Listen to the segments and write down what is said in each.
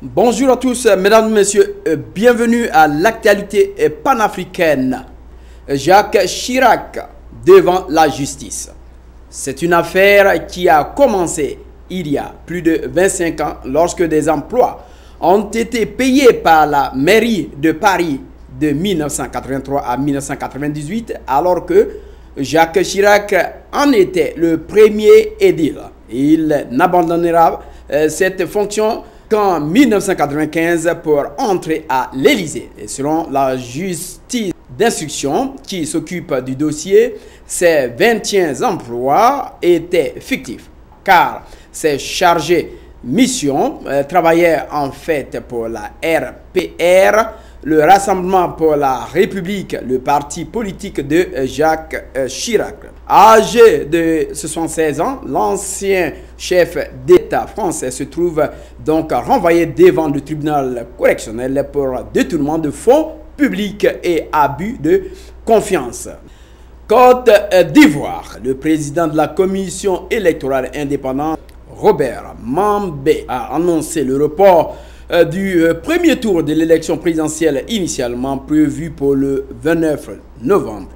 Bonjour à tous, mesdames et messieurs, bienvenue à l'actualité panafricaine. Jacques Chirac devant la justice. C'est une affaire qui a commencé il y a plus de 25 ans lorsque des emplois ont été payés par la mairie de Paris de 1983 à 1998 alors que Jacques Chirac en était le premier édile. Il n'abandonnera cette fonction qu'en 1995 pour entrer à l'Élysée. Et selon la justice d'instruction qui s'occupe du dossier, ces 21 emplois étaient fictifs car ces chargés mission travaillaient en fait pour la RPR, le Rassemblement pour la République, le parti politique de Jacques Chirac. Âgé de 76 ans, l'ancien chef d'État français se trouve donc renvoyé devant le tribunal correctionnel pour détournement de fonds publics et abus de confiance. Côte d'Ivoire, le président de la commission électorale indépendante, Robert Mambé, a annoncé le report du premier tour de l'élection présidentielle initialement prévu pour le 29 novembre.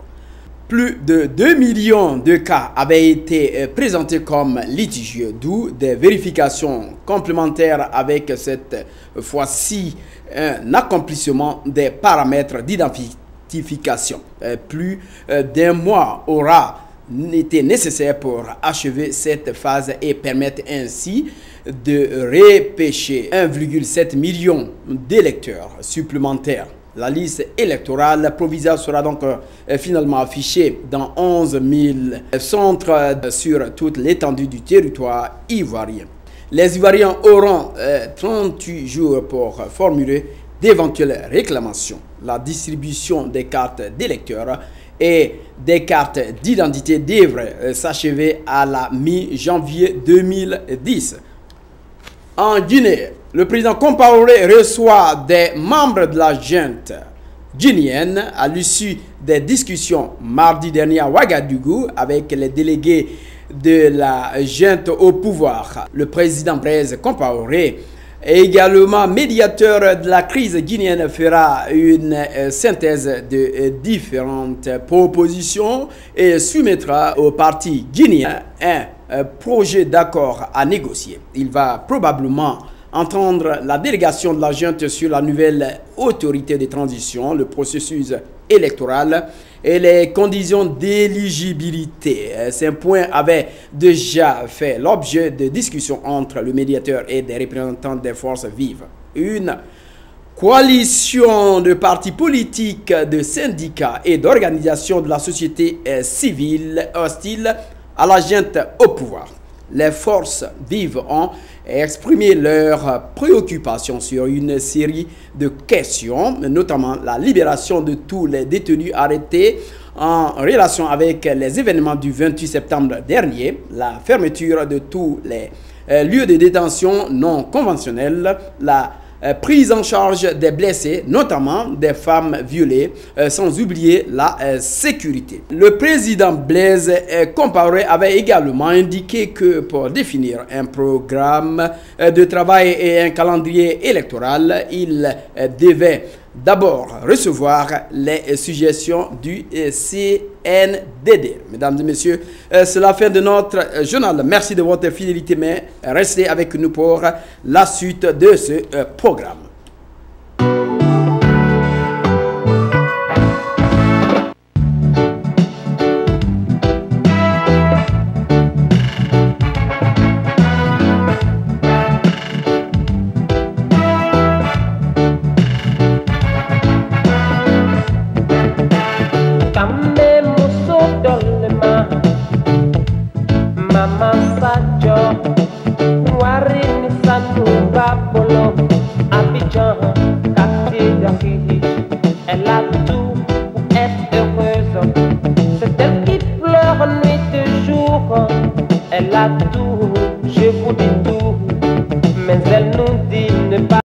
Plus de 2 millions de cas avaient été présentés comme litigieux, d'où des vérifications complémentaires avec cette fois-ci un accomplissement des paramètres d'identification. Plus d'un mois aura été nécessaire pour achever cette phase et permettre ainsi de repêcher 1,7 million d'électeurs supplémentaires. La liste électorale provisoire sera donc finalement affichée dans 11 000 centres sur toute l'étendue du territoire ivoirien. Les Ivoiriens auront 38 jours pour formuler d'éventuelles réclamations. La distribution des cartes d'électeurs et des cartes d'identité devrait s'achever à la mi-janvier 2010. En Guinée, le président Compaoré reçoit des membres de la junte guinéenne à l'issue des discussions mardi dernier à Ouagadougou avec les délégués de la junte au pouvoir. Le président Blaise Compaoré, également médiateur de la crise guinéenne, fera une synthèse de différentes propositions et soumettra au parti guinéen un projet d'accord à négocier. Il va probablement entendre la délégation de la junte sur la nouvelle autorité de transition, le processus électoral et les conditions d'éligibilité. Ces points avaient déjà fait l'objet de discussions entre le médiateur et des représentants des forces vives. Une coalition de partis politiques, de syndicats et d'organisations de la société civile hostiles à la junte au pouvoir. Les forces vives ont exprimé leurs préoccupations sur une série de questions, notamment la libération de tous les détenus arrêtés en relation avec les événements du 28 septembre dernier, la fermeture de tous les lieux de détention non conventionnels, la prise en charge des blessés, notamment des femmes violées, sans oublier la sécurité. Le président Blaise Compaoré avait également indiqué que pour définir un programme de travail et un calendrier électoral, il devait d'abord recevoir les suggestions du CNDD. Mesdames et messieurs, c'est la fin de notre journal. Merci de votre fidélité, mais restez avec nous pour la suite de ce programme. Elle a tout pour être heureuse. C'est elle qui pleure nuit et jour. Elle a tout, je vous dis.